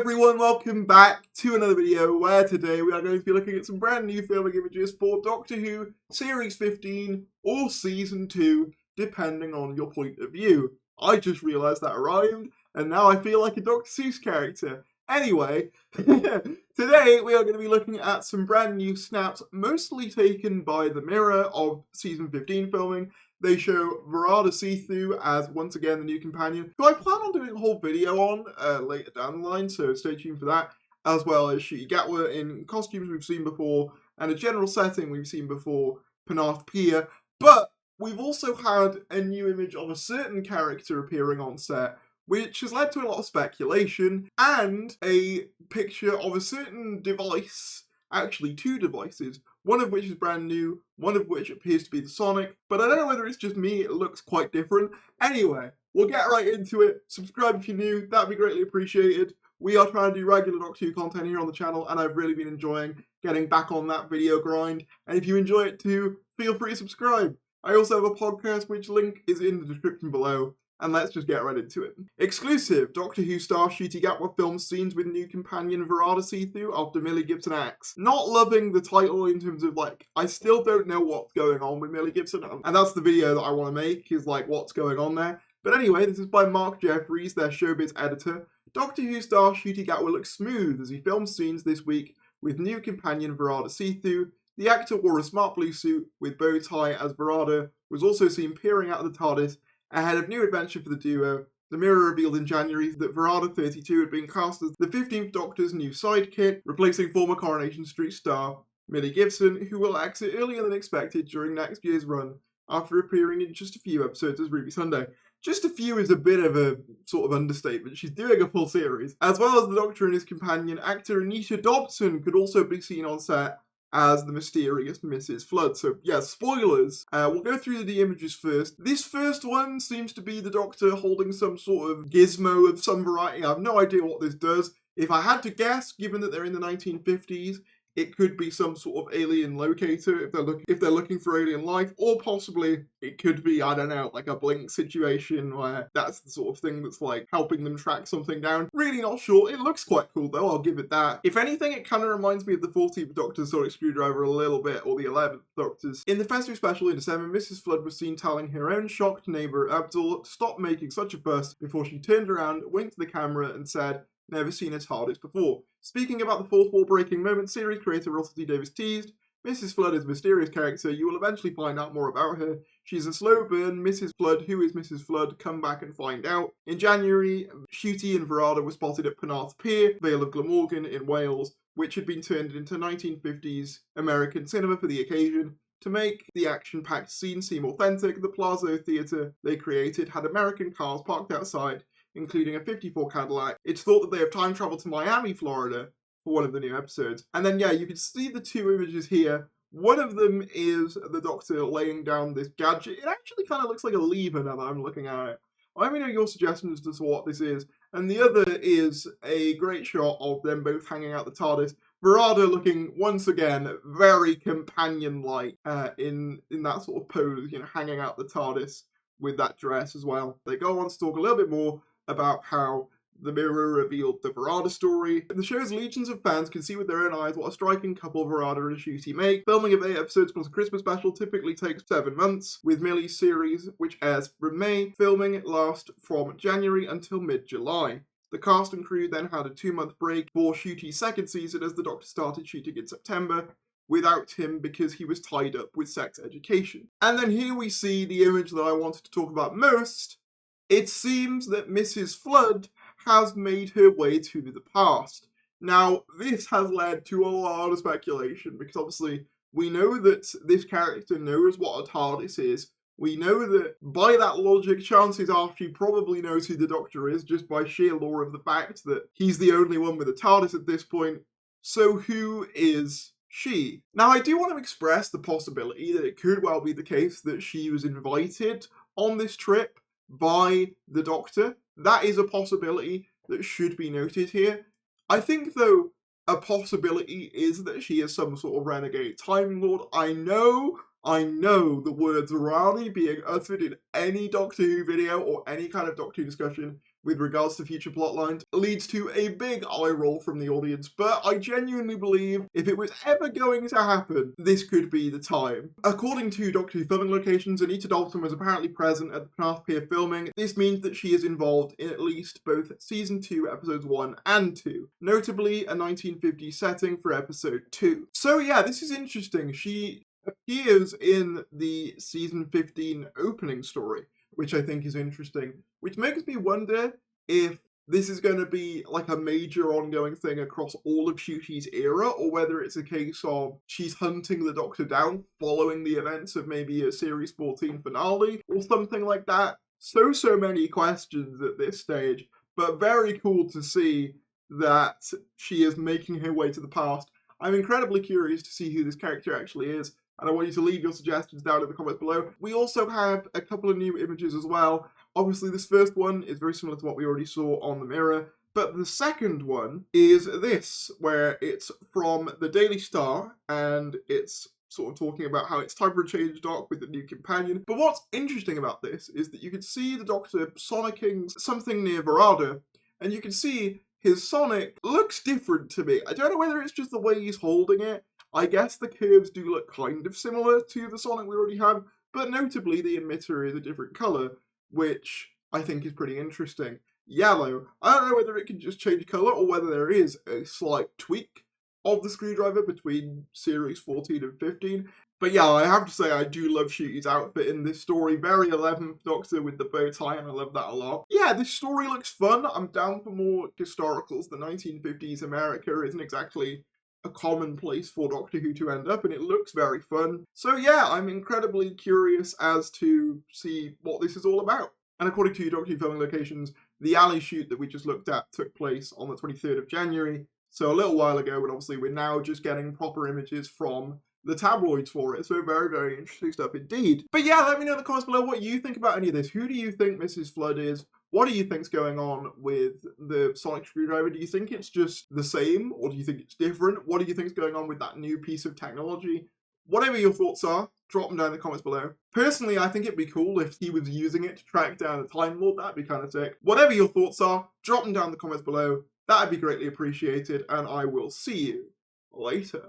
everyone, welcome back to another video where today we are going to be looking at some brand new filming images for Doctor Who Series 15 or Season 2, depending on your point of view. I just realised that rhymed, and now I feel like a Dr. Seuss character. Anyway, today we are going to be looking at some brand new snaps, mostly taken by the Mirror of Season 15 filming. They show Verada See-Through as, once again, the new companion, who I plan on doing a whole video on later down the line, so stay tuned for that, as well as Ncuti Gatwa in costumes we've seen before, and a general setting we've seen before, Penarth Pier. But we've also had a new image of a certain character appearing on set, which has led to a lot of speculation, and a picture of a certain device, actually two devices, one of which is brand new, one of which appears to be the Sonic, but I don't know whether it's just me, it looks quite different. Anyway, we'll get right into it. Subscribe if you're new, that'd be greatly appreciated. We are trying to do regular Doctor Who content here on the channel, and I've really been enjoying getting back on that video grind, and if you enjoy it too, feel free to subscribe. I also have a podcast, which link is in the description below. And let's just get right into it. Exclusive, Doctor Who star Ncuti Gatwa films scenes with new companion Verada See-Through after Millie Gibson acts. Not loving the title in terms of, like, I still don't know what's going on with Millie Gibson. And that's the video that I want to make, is like, what's going on there. But anyway, this is by Mark Jeffries, their showbiz editor. Doctor Who star Ncuti Gatwa looks smooth as he films scenes this week with new companion Verada See-Through. The actor wore a smart blue suit with bow tie as Verada was also seen peering out of the TARDIS. Ahead of new adventure for the duo, the Mirror revealed in January that Verada 32 had been cast as the 15th Doctor's new sidekick, replacing former Coronation Street star Millie Gibson, who will exit earlier than expected during next year's run after appearing in just a few episodes as Ruby Sunday. Just a few is a bit of a sort of understatement. She's doing a full series. As well as the Doctor and his companion, actor Anisha Dobson could also be seen on set as the mysterious Mrs. Flood. So yeah, spoilers. We'll go through the images first. This first one seems to be the Doctor holding some sort of gizmo of some variety. I have no idea what this does. If I had to guess, given that they're in the 1950s, it could be some sort of alien locator if they're looking for alien life, or possibly it could be, I don't know, like a Blink situation where that's the sort of thing that's like helping them track something down. Really not sure. It looks quite cool though, I'll give it that. If anything, it kind of reminds me of the 14th Doctor's Sonic Screwdriver a little bit, or the 11th Doctor's. In the festive special in December, Mrs. Flood was seen telling her own shocked neighbour Abdul to stop making such a fuss before she turned around, winked at the camera and said, "Never seen a TARDIS before." Speaking about the fourth wall breaking moment, series creator Russell T Davies teased, Mrs. Flood is a mysterious character. You will eventually find out more about her. She's a slow burn. Mrs. Flood, who is Mrs. Flood? Come back and find out. In January, Ncuti and Verada were spotted at Penarth Pier, Vale of Glamorgan in Wales, which had been turned into 1950s American cinema for the occasion. To make the action-packed scene seem authentic, the Plaza Theatre they created had American cars parked outside, including a 54 Cadillac. It's thought that they have time traveled to Miami, Florida for one of the new episodes. And then, yeah, you can see the two images here. One of them is the Doctor laying down this gadget. It actually kind of looks like a lever now that I'm looking at it. Let me know your suggestions as to what this is. And the other is a great shot of them both hanging out the TARDIS. Verada looking, once again, very companion-like in that sort of pose, you know, hanging out the TARDIS with that dress as well. They go on to talk a little bit more about how the Mirror revealed the Verada story. The show's legions of fans can see with their own eyes what a striking couple Verada and Ncuti make. Filming of 8 episodes plus a Christmas special typically takes 7 months, with Millie's series, which airs from May, filming lasts from January until mid-July. The cast and crew then had a 2-month break for Ncuti's second season as the Doctor started shooting in September, without him because he was tied up with sex education. And then here we see the image that I wanted to talk about most. It seems that Mrs. Flood has made her way to the past. Now, this has led to a lot of speculation, because obviously we know that this character knows what a TARDIS is. We know that, by that logic, chances are she probably knows who the Doctor is, just by sheer law of the fact that he's the only one with a TARDIS at this point. So who is she? Now, I do want to express the possibility that it could well be the case that she was invited on this trip by the Doctor. That is a possibility that should be noted here. I think, though, a possibility is that she is some sort of renegade Time Lord. I know the words Rani being uttered in any Doctor Who video or any kind of Doctor Who discussion with regards to future plotlines leads to a big eye roll from the audience, but I genuinely believe if it was ever going to happen, this could be the time. According to Doctor Who filming locations, Anita Dalton was apparently present at the Penarth Pier filming. This means that she is involved in at least both Season 2 Episodes 1 and 2, notably a 1950s setting for Episode 2. So yeah, this is interesting. She appears in the Season 15 opening story, which I think is interesting, which makes me wonder if this is going to be like a major ongoing thing across all of Shushi's era, or whether it's a case of she's hunting the Doctor down following the events of maybe a Series 14 finale, or something like that. So many questions at this stage, but very cool to see that she is making her way to the past. I'm incredibly curious to see who this character actually is, and I want you to leave your suggestions down in the comments below. We also have a couple of new images as well. Obviously, this first one is very similar to what we already saw on the mirror, but the second one is this, where it's from the Daily Star, and it's sort of talking about how it's time for a change, Doc, with the new companion. But what's interesting about this is that you can see the Doctor sonicking something near Verada, and you can see his sonic looks different to me. I don't know whether it's just the way he's holding it. I guess the curves do look kind of similar to the sonic we already have, but notably the emitter is a different colour, which I think is pretty interesting. Yellow. I don't know whether it can just change colour or whether there is a slight tweak of the screwdriver between Series 14 and 15. But yeah, I have to say I do love Shooty's outfit in this story. Very 11th Doctor with the bow tie, and I love that a lot. Yeah, this story looks fun. I'm down for more historicals. The 1950s America isn't exactly a common place for Doctor Who to end up, and it looks very fun. So yeah, I'm incredibly curious as to see what this is all about. And according to Doctor Who filming locations, the alley shoot that we just looked at took place on the 23rd of January, so a little while ago, but obviously we're now just getting proper images from the tabloids for it, so very interesting stuff indeed. But yeah, let me know in the comments below what you think about any of this. Who do you think Mrs. Flood is? What do you think's going on with the sonic screwdriver? Do you think it's just the same, or do you think it's different? What do you think's going on with that new piece of technology? Whatever your thoughts are, drop them down in the comments below. Personally, I think it'd be cool if he was using it to track down the Time Lord. That'd be kind of sick. Whatever your thoughts are, drop them down in the comments below. That'd be greatly appreciated, and I will see you later.